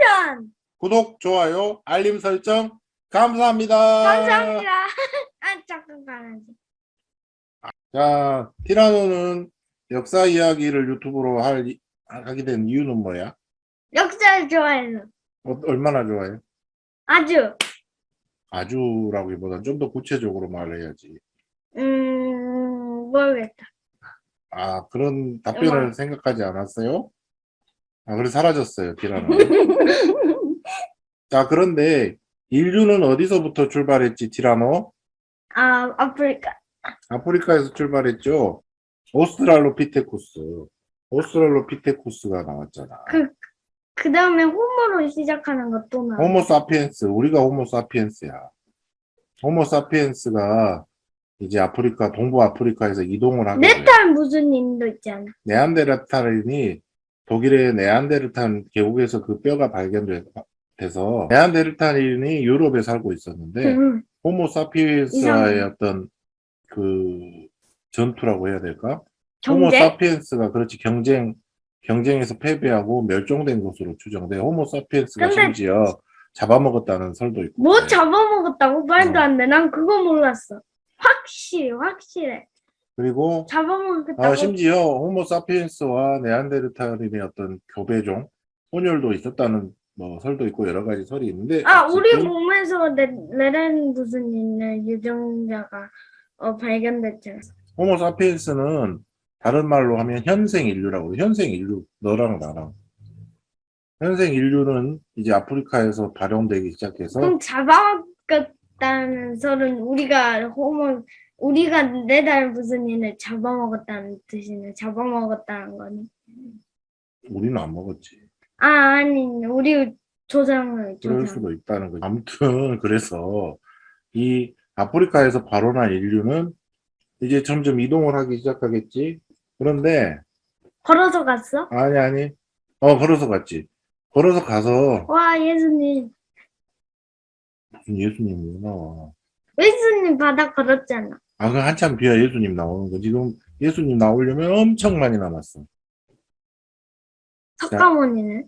추천! 구독, 좋아요, 알림 설정 감사합니다. 감사합니다. 아, 잠깐만. 자, 티라노는 역사 이야기를 유튜브로 하게 된 이유는 뭐야? 역사를 좋아해서. 얼마나 좋아해? 아주. 아주라기보단 좀 더 구체적으로 말해야지. 모르겠다. 아, 그런 답변을 음악. 생각하지 않았어요? 아, 그래 사라졌어요, 티라노. 자, 그런데 인류는 어디서부터 출발했지, 티라노? 아, 아프리카. 아프리카에서 출발했죠. 오스트랄로피테쿠스. 오스트랄로피테쿠스가 나왔잖아. 그 다음에 호모로 시작하는 것도 나와. 호모사피엔스, 우리가 호모사피엔스야. 호모사피엔스가 이제 아프리카, 동부 아프리카에서 이동을 하게 돼요. 네탈 무슨 님도 있잖아. 네안데르탈인이 독일의 네안데르탈 계곡에서 그 뼈가 발견돼서 네안데르탈인이 유럽에 살고 있었는데 호모사피엔스와의 어떤 그 전투라고 해야 될까? 경쟁? 호모사피엔스가 그렇지 경쟁에서 패배하고 멸종된 것으로 추정돼. 호모사피엔스가 근데 심지어 잡아먹었다는 설도 있고. 뭐 그래. 잡아먹었다고? 말도 안 돼. 난 그거 몰랐어. 확실해. 그리고 잡아먹었다고? 심지어 호모사피엔스와 네안데르탈인의 어떤 교배종 혼혈도 있었다는 뭐 설도 있고 여러 가지 설이 있는데 우리 어쨌든 몸에서 레렌 무슨 있는 유전자가 발견됐잖아. 호모사피엔스는 다른 말로 하면 현생 인류라고 해요. 현생 인류, 너랑 나랑. 현생 인류는 이제 아프리카에서 발현되기 시작해서 그럼 잡아먹었다는 설은 우리가 네달 무슨 일을 잡아먹었다는 뜻이네. 잡아먹었다는 거니. 우리는 안 먹었지. 아니, 우리 그럴 조상. 수도 있다는 거죠. 아무튼 그래서 이 아프리카에서 발원한 인류는 이제 점점 이동을 하기 시작하겠지. 그런데 걸어서 갔어? 아니 걸어서 갔지. 걸어서 가서 와, 예수님. 무슨 예수님이 나와. 예수님 바다 걸었잖아. 그 한참 뒤에 예수님 나오는 거. 지금 예수님 나오려면 엄청 많이 남았어. 석가모니는?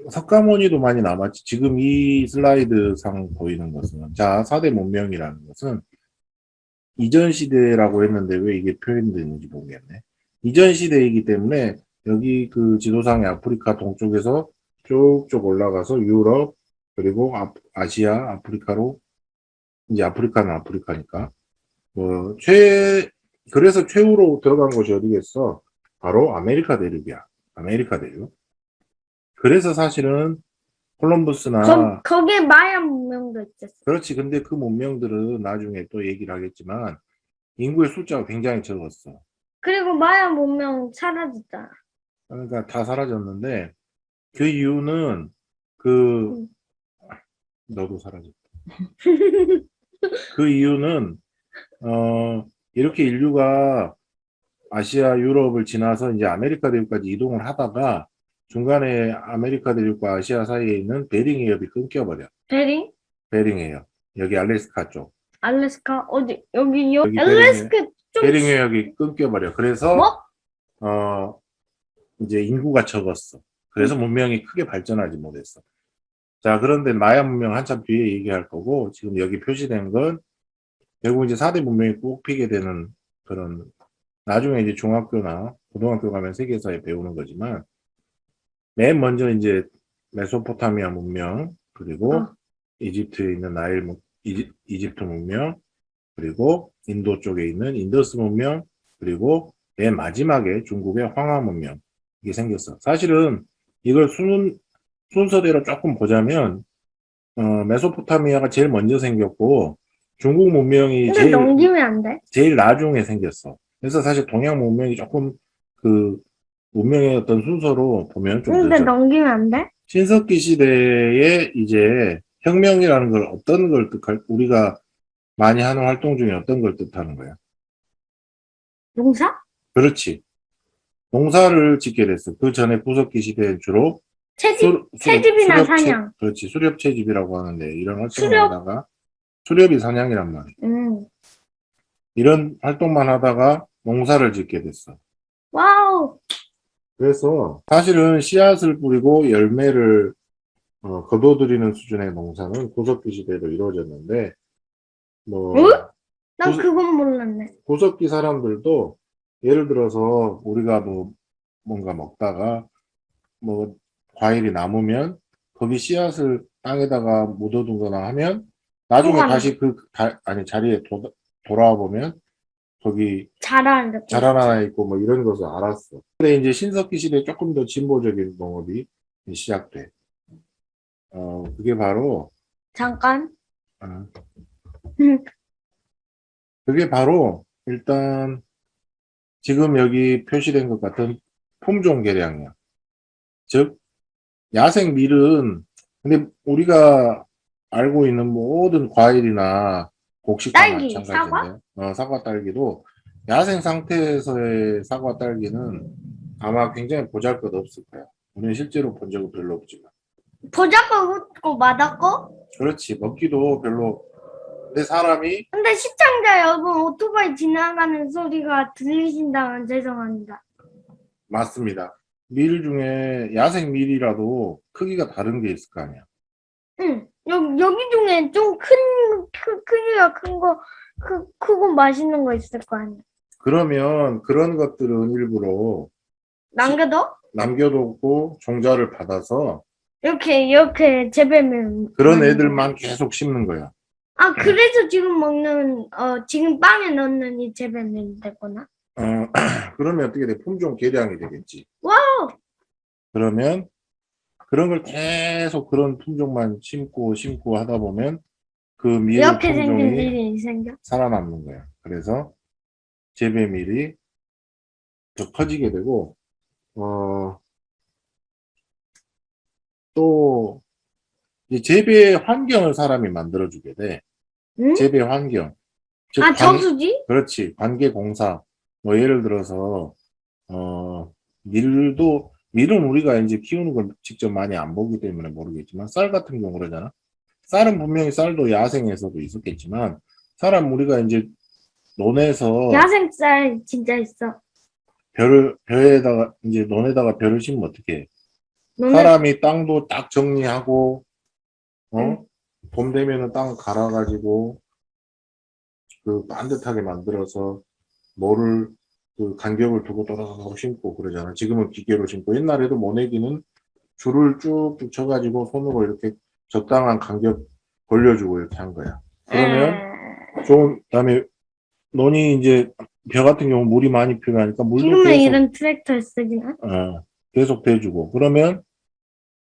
석가모니도 많이 남았지. 지금 이 슬라이드 상 보이는 것은, 자, 4대 문명이라는 것은 이전 시대라고 했는데 왜 이게 표현되는지 모르겠네. 이전 시대이기 때문에 여기 그 지도상의 아프리카 동쪽에서 쭉쭉 올라가서 유럽, 그리고 아시아, 아프리카로, 이제 아프리카는 아프리카니까. 그래서 최후로 들어간 곳이 어디겠어? 바로 아메리카 대륙이야. 아메리카 대륙. 그래서 사실은 콜럼버스나 거기에 마야 문명도 있었어. 그렇지. 근데 그 문명들은 나중에 또 얘기를 하겠지만 인구의 숫자가 굉장히 적었어. 그리고 마야 문명 사라졌잖아. 그러니까 다 사라졌는데 그 이유는 너도 사라졌다. 그 이유는 이렇게 인류가 아시아, 유럽을 지나서 이제 아메리카 대륙까지 이동을 하다가 중간에 아메리카 대륙과 아시아 사이에 있는 베링 해협이 끊겨버려. 베링? 베링 해협. 여기 알래스카 쪽. 알래스카? 어디? 여기 알래스카 좀. 베링 해협이 끊겨버려. 그래서 뭐? 이제 인구가 적었어. 그래서 문명이 크게 발전하지 못했어. 자, 그런데 마야 문명 한참 뒤에 얘기할 거고 지금 여기 표시된 건 결국 이제 4대 문명이 뽑히게 되는 그런 나중에 이제 중학교나 고등학교 가면 세계사에 배우는 거지만 맨 먼저 이제 메소포타미아 문명 그리고 이집트에 있는 이집트 문명 그리고 인도 쪽에 있는 인더스 문명 그리고 맨 마지막에 중국의 황하 문명 이게 생겼어. 사실은 이걸 순서대로 조금 보자면 메소포타미아가 제일 먼저 생겼고 중국 문명이 근데 넘기면 안 돼? 제일 나중에 생겼어. 그래서 사실 동양 문명이 조금 그 문명의 어떤 순서로 보면 좀 근데 늦어. 넘기면 안 돼? 신석기 시대에 이제 혁명이라는 걸 어떤 걸 우리가 많이 하는 활동 중에 어떤 걸 뜻하는 거야? 농사? 그렇지. 농사를 짓게 됐어. 그 전에 구석기 시대엔 주로 채집이나 사냥. 그렇지. 수렵 채집이라고 하는데 이런 활동을 하다가 수렵이 사냥이란 말이야. 이런 활동만 하다가 농사를 짓게 됐어. 와우. 그래서 사실은 씨앗을 뿌리고 열매를 거둬들이는 수준의 농사는 구석기 시대로 이루어졌는데, 뭐, 응? 난 고스- 그건 몰랐네. 구석기 사람들도 예를 들어서 우리가 뭐 뭔가 먹다가 뭐 과일이 남으면 거기 씨앗을 땅에다가 묻어두거나 하면 나중에 또 다시 아니 자리에 돌아와 보면 거기 잘하는 자라나 있고 뭐 이런 것을 알았어. 근데 이제 신석기 시대에 조금 더 진보적인 농업이 시작돼. 그게 바로 잠깐. 어, 그게 바로 일단 지금 여기 표시된 것 같은 품종 개량이야. 즉 야생 밀은 근데 우리가 알고 있는 모든 과일이나 곡식과 딸기, 사과? 마찬가지인데 사과 딸기도 야생 상태에서의 사과 딸기는 아마 굉장히 보잘것없을 거야. 우리는 실제로 본 적은 별로 없지만 보자고 맞았고? 그렇지 먹기도 별로 근데 사람이 근데 시청자 여러분 오토바이 지나가는 소리가 들리신다면 죄송합니다. 맞습니다. 밀 중에 야생 밀이라도 크기가 다른 게 있을 거 아니야. 응. 여기 중에 좀 크기가 큰 거, 크고 맛있는 거 있을 거 아니야. 그러면 그런 것들은 일부러 남겨둬? 남겨두고 종자를 받아서 이렇게 재배면. 그런 애들만 계속 심는 거야. 아, 그래서 지금 먹는, 지금 빵에 넣는 이 재배면 되구나. 그러면 어떻게 돼? 품종 개량이 되겠지. 와우! 그러면 그런 걸 계속 그런 품종만 심고 하다 보면 그 밀 이렇게 생긴 품종이 일이 생겨. 살아남는 거야. 그래서 재배밀이 더 커지게 되고, 또, 이 재배 환경을 사람이 만들어주게 돼. 응? 재배 환경. 즉, 아, 저수지? 그렇지. 관계공사. 뭐, 예를 들어서, 밀은 우리가 이제 키우는 걸 직접 많이 안 보기 때문에 모르겠지만, 쌀 같은 경우 그러잖아. 쌀은 분명히 쌀도 야생에서도 있었겠지만, 우리가 이제 논에서 야생쌀 진짜 있어. 벼에다가, 이제 논에다가 벼를 심으면 어떻게 해? 너네, 사람이 땅도 딱 정리하고, 응. 봄 되면은 땅 갈아가지고, 그 반듯하게 만들어서, 뭐를, 그 간격을 두고 또다닥 심고 그러잖아. 지금은 기계로 심고, 옛날에도 모내기는 줄을 쭉 붙여가지고 손으로 이렇게 적당한 간격 벌려주고 이렇게 한 거야. 그러면 다음에 논이 이제 벼 같은 경우 물이 많이 필요하니까 물도 지금은 계속, 이런 트랙터 쓰기나? 계속 대주고. 그러면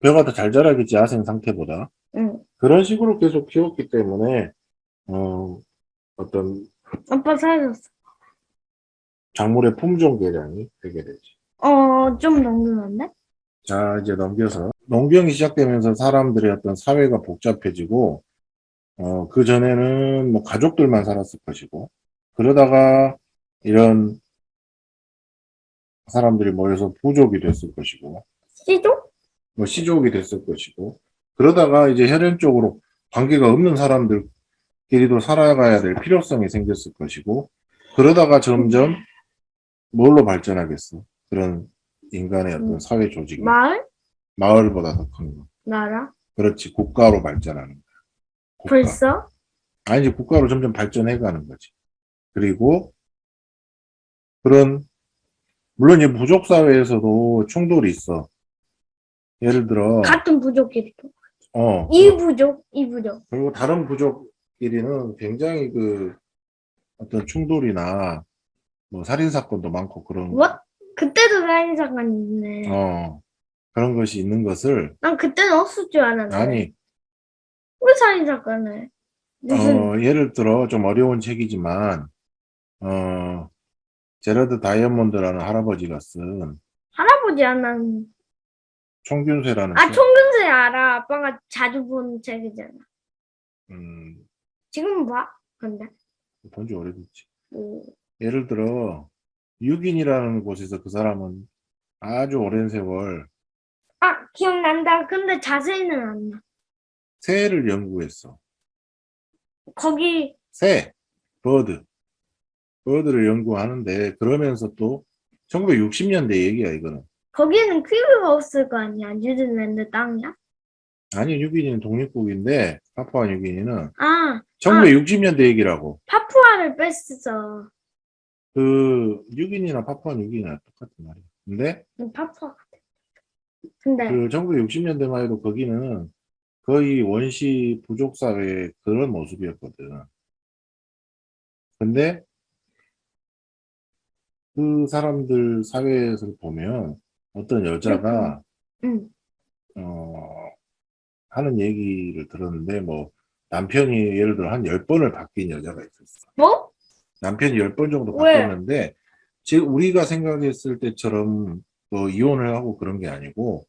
벼가 더 잘 자라겠지, 야생 상태보다. 응. 그런 식으로 계속 키웠기 때문에, 어, 어떤 아빠 사줬어. 작물의 품종 개량이 되게 되지. 좀 넘기는데? 자, 이제 넘겨서 농경이 시작되면서 사람들의 어떤 사회가 복잡해지고, 그 전에는 뭐 가족들만 살았을 것이고, 그러다가 이런 사람들이 모여서 부족이 됐을 것이고, 씨죠? 뭐 시족이 됐을 것이고, 그러다가 이제 혈연적으로 관계가 없는 사람들끼리도 살아가야 될 필요성이 생겼을 것이고, 그러다가 점점 뭘로 발전하겠어? 그런 인간의 어떤 사회 조직이. 마을? 마을보다 더 큰 거. 나라? 그렇지. 국가로 발전하는 거야. 국가. 벌써? 이제 국가로 점점 발전해 가는 거지. 그리고 그런, 물론 이제 부족 사회에서도 충돌이 있어. 예를 들어, 같은 부족끼리. 어, 이 부족, 이 부족. 그리고 다른 부족끼리는 굉장히 그 어떤 충돌이나 뭐 살인사건도 많고 뭐? 그때도 살인사건이 있네. 그런 것이 있는 것을, 난 그때는 없을 줄 알았는데. 아니, 왜 살인사건을? 무슨, 예를 들어 좀 어려운 책이지만, 제러드 다이아몬드라는 할아버지가 쓴 할아버지 안 하는. 총균쇠라는 아, 책, 총근세 알아. 아빠가 자주 본 책이잖아. 음, 지금 봐. 근데. 본지 오래됐지. 음. 예를 들어, 육인이라는 곳에서 그 사람은 아주 오랜 세월 아, 기억난다. 근데 자세히는 안 나. 새를 연구했어. 거기, 새, 버드, 버드를 연구하는데, 그러면서 또 1960년대 얘기야, 이거는. 거기는 퀴즈가 없을 거 아니야. 뉴질랜드 땅이야? 아니, 뉴기니는 독립국인데, 파푸아 뉴기니는 아, 1960년대 얘기라고. 파푸아를 뺐어. 그, 뉴기니나 파푸아 뉴기니나 똑같은 말이야. 근데, 파푸아. 근데, 그 1960년대만 해도 거기는 거의 원시 부족 사회 그런 모습이었거든. 근데, 그 사람들 사회에서 보면 어떤 여자가, 응. 어, 하는 얘기를 들었는데, 뭐, 남편이 예를 들어 한 10번을 바뀐 여자가 있었어. 뭐? 남편이 10번 정도 왜? 바뀌었는데, 지금 우리가 생각했을 때처럼 뭐 이혼을 하고 그런 게 아니고,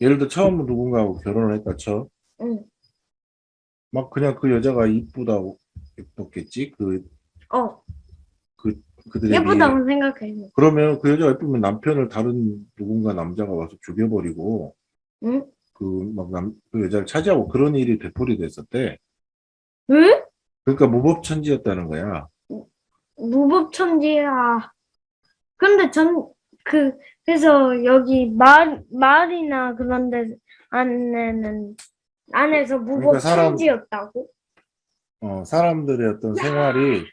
예를 들어 처음 누군가하고 결혼을 했다 쳐. 응. 막 그냥 그 여자가 이쁘다고, 예뻤겠지? 어. 그, 그들에 비해. 예쁘다고 생각해. 그러면 그 여자가 예쁘면 남편을 다른 누군가 남자가 와서 죽여버리고, 응? 그 여자를 차지하고 그런 일이 되풀이 됐었대. 응? 그러니까 무법천지였다는 거야. 무법천지야. 근데 그래서 여기 말이나 그런 데 안에서 그러니까 무법천지였다고? 사람들의 어떤 생활이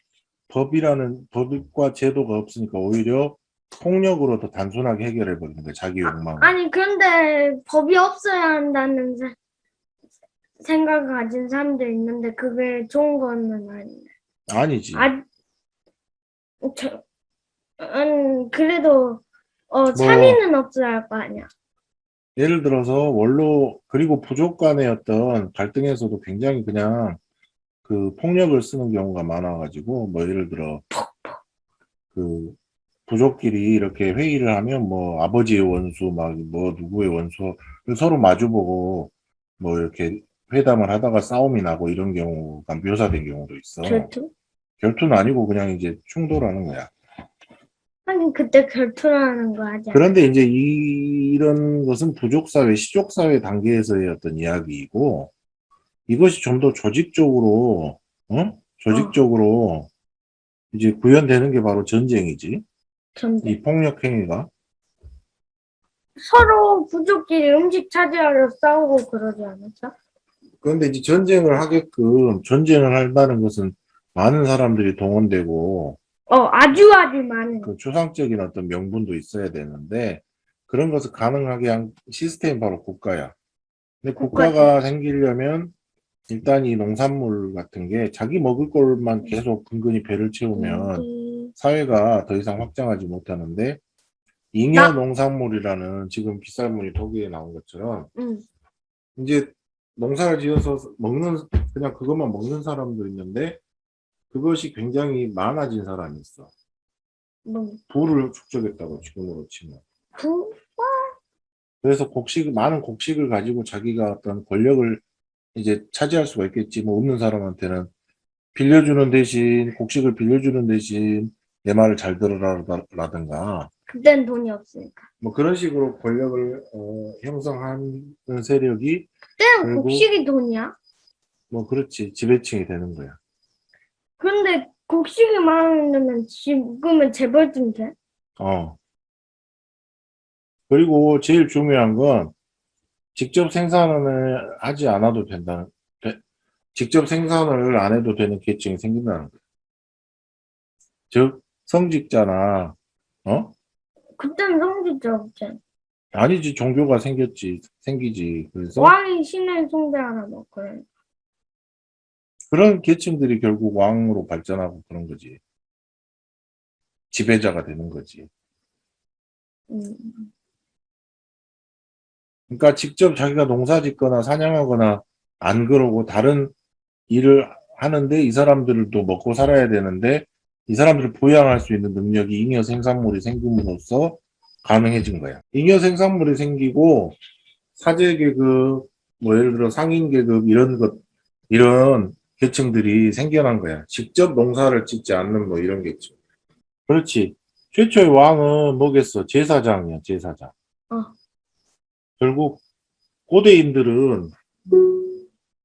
법과 제도가 없으니까 오히려 폭력으로 더 단순하게 해결해 버리는 거야, 자기 욕망을. 아니, 그런데 법이 없어야 한다는 생각을 가진 사람도 있는데, 그게 좋은 거는 아니네. 아니지. 아, 저, 그래도, 뭐, 살인은 없어야 할 거 아니야. 예를 들어서 원로, 그리고 부족 간의 어떤 갈등에서도 굉장히 그냥 그 폭력을 쓰는 경우가 많아가지고, 뭐, 예를 들어, 그, 부족끼리 이렇게 회의를 하면 뭐, 아버지의 원수, 막, 뭐, 누구의 원수, 서로 마주보고, 뭐, 이렇게 회담을 하다가 싸움이 나고 이런 경우가 묘사된 경우도 있어. 결투? 결투는 아니고 그냥 이제 충돌하는 거야. 하긴 그때 결투라는 거 하지 않아? 그런데 이제 이런 것은 부족사회, 시족사회 단계에서의 어떤 이야기이고, 이것이 좀 더 조직적으로, 조직적으로 이제 구현되는 게 바로 전쟁이지. 전쟁. 이 폭력 행위가. 서로 부족끼리 음식 차지하려 싸우고 그러지 않았어? 그런데 이제 전쟁을 한다는 것은 많은 사람들이 동원되고, 아주 많은. 그 추상적인 어떤 명분도 있어야 되는데, 그런 것을 가능하게 한 시스템이 바로 국가야. 근데 국가지. 국가가 생기려면 일단 이 농산물 같은 게 자기 먹을 걸만 계속 근근히 배를 채우면 사회가 더 이상 확장하지 못하는데, 잉여 나, 농산물이라는 지금 빗살무늬 토기에 나온 것처럼 응, 이제 농사를 지어서 그냥 그것만 먹는 사람도 있는데, 그것이 굉장히 많아진 사람이 있어. 뭐, 부를 축적했다고 지금으로 치면. 부, 그래서 많은 곡식을 가지고 자기가 어떤 권력을 이제 차지할 수가 있겠지. 뭐 없는 사람한테는 곡식을 빌려주는 대신 내 말을 잘 들어라라든가, 그땐 돈이 없으니까. 뭐 그런 식으로 권력을 형성하는 세력이 그때는 결국 곡식이 돈이야? 뭐 그렇지, 지배층이 되는 거야. 그런데 곡식이 많으면 지금은 재벌쯤 돼? 어. 그리고 제일 중요한 건 직접 생산을 하지 않아도 직접 생산을 안 해도 되는 계층이 생긴다는 거야. 즉, 성직자나, 어? 그때는 성직자 없지. 아니지, 종교가 생기지. 그래서 왕이 신을 숭배하나 뭐 그래. 그런 계층들이 결국 왕으로 발전하고 그런 거지. 지배자가 되는 거지. 음. 그러니까 직접 자기가 농사 짓거나 사냥하거나 안 그러고 다른 일을 하는데, 이 사람들도 먹고 살아야 되는데 이 사람들을 부양할 수 있는 능력이 잉여 생산물이 생김으로써 가능해진 거야. 잉여 생산물이 생기고 사제 계급, 뭐 예를 들어 상인 계급 이런 계층들이 생겨난 거야. 직접 농사를 짓지 않는 뭐 이런 계층. 그렇지. 최초의 왕은 뭐겠어? 제사장이야, 제사장. 어. 결국 고대인들은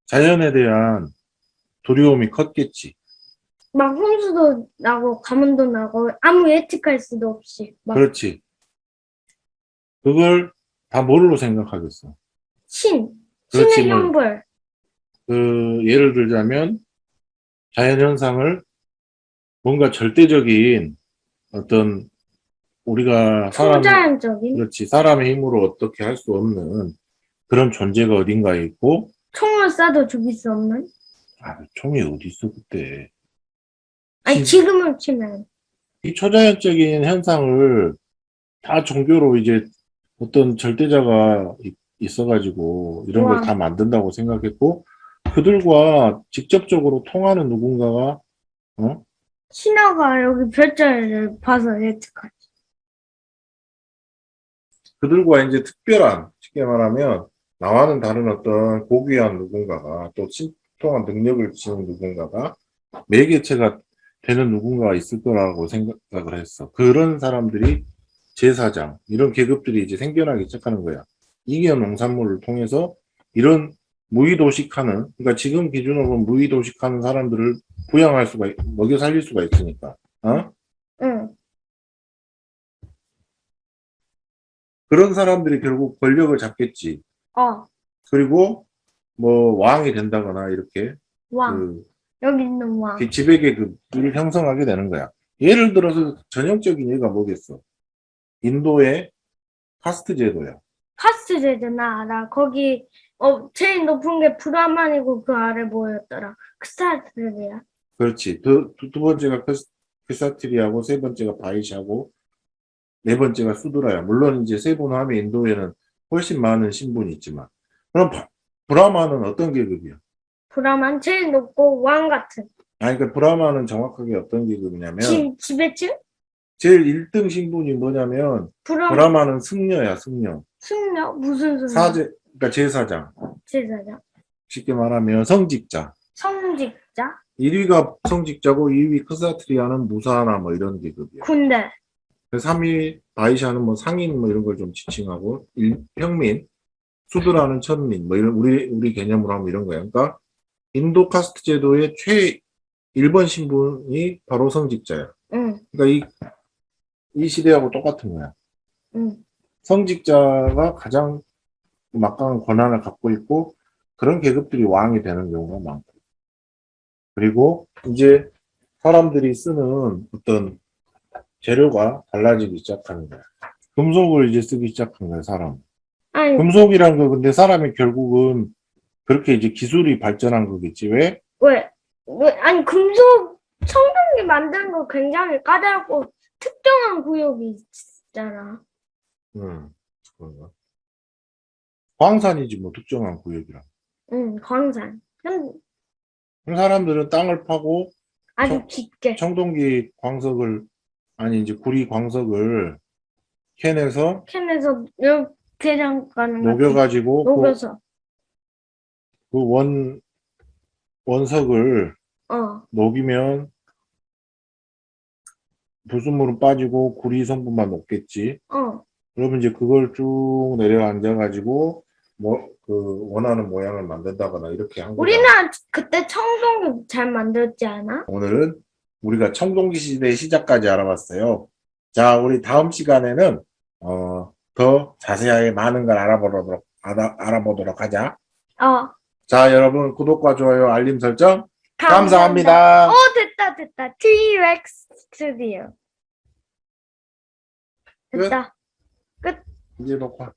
자연에 대한 두려움이 컸겠지. 막 홍수도 나고 가뭄도 나고 아무 예측할 수도 없이 막 그렇지. 그걸 다 뭘로 생각하겠어? 신, 그렇지, 신의 뭐, 형벌. 예를 들자면, 자연현상을 뭔가 절대적인 어떤, 우리가 초자연적인. 그렇지, 사람의 힘으로 어떻게 할 수 없는 그런 존재가 어딘가에 있고, 총을 쏴도 죽일 수 없는. 총이 어디 있어, 그때. 아니, 지금을 치면. 이 초자연적인 현상을 다 종교로 이제 어떤 절대자가 있어가지고 이런 걸 우와. 다 만든다고 생각했고, 그들과 직접적으로 통하는 누군가가, 어? 신하가 여기 별자리를 봐서 예측하지. 그들과 이제 특별한, 쉽게 말하면, 나와는 다른 어떤 고귀한 누군가가, 또 신통한 능력을 지닌 누군가가, 매개체가 되는 누군가가 있을 거라고 생각을 했어. 그런 사람들이 제사장, 이런 계급들이 이제 생겨나기 시작하는 거야. 이기현 농산물을 통해서 이런 무의도식하는, 그러니까 지금 기준으로 보면 무의도식하는 사람들을 부양할 수가, 먹여 살릴 수가 있으니까. 어? 응. 그런 사람들이 결국 권력을 잡겠지. 어. 그리고 뭐 왕이 된다거나 이렇게 왕. 그 여기 있는 왕. 지배계급을 형성하게 되는 거야. 예를 들어서 전형적인 예가 뭐겠어? 인도의 카스트 제도야. 카스트 제도나 알아. 거기 제일 높은 게 브라만이고 그 아래 뭐였더라. 크사트리야. 그렇지. 두 번째가 크사트리하고 세 번째가 바이샤고 네 번째가 수드라야. 물론 이제 세분화하면 인도에는 훨씬 많은 신분이 있지만. 그럼 브라마는 어떤 계급이야? 브라만 제일 높고 왕 같은. 아니, 그러니까 브라마는 정확하게 어떤 계급이냐면 지배층? 제일 1등 신분이 뭐냐면 브라마는 승려야, 승려. 승려? 무슨 승려? 그러니까 제사장. 제사장. 쉽게 말하면 성직자. 성직자? 1위가 성직자고 2위 크사트리아는 무사나 뭐 이런 계급이야. 군대. 3위 바이샤는 뭐 상인 뭐 이런 걸 좀 지칭하고 평민, 수드라는 천민 뭐 이런 우리 개념으로 하면 이런 거야. 그러니까 인도 카스트 제도의 1번 신분이 바로 성직자야. 응. 그러니까 이 시대하고 똑같은 거야. 응. 성직자가 가장 막강한 권한을 갖고 있고 그런 계급들이 왕이 되는 경우가 많고. 그리고 이제 사람들이 쓰는 어떤 재료가 달라지기 시작하는 거야. 금속을 이제 쓰기 시작한 거야, 사람. 아니, 금속이란 거, 근데 사람이 결국은 그렇게 이제 기술이 발전한 거겠지. 왜? 아니, 금속, 청동기 만드는 거 굉장히 까다롭고 특정한 구역이 있잖아. 그런가. 광산이지, 뭐, 특정한 구역이라. 응, 광산. 그럼 사람들은 땅을 파고 아주 청- 깊게. 청동기 광석을, 아니, 이제 구리 광석을 캐내서 캔에서 이렇게 잠가는 거 녹여가지고 녹여서. 그 원석을 어, 녹이면 불순물은 빠지고 구리 성분만 녹겠지. 어. 그러면 이제 그걸 쭉 내려앉아가지고 그 원하는 모양을 만든다거나 이렇게 한 거잖아. 우리는 그때 청동기 잘 만들었지 않아? 오늘은 우리가 청동기 시대의 시작까지 알아봤어요. 자, 우리 다음 시간에는 더 자세하게 많은 걸 알아보도록 하자. 어. 자, 여러분 구독과 좋아요, 알림 설정 감사합니다. 됐다. T-Rex 스튜디오. 끝. 됐다. 이제 녹화.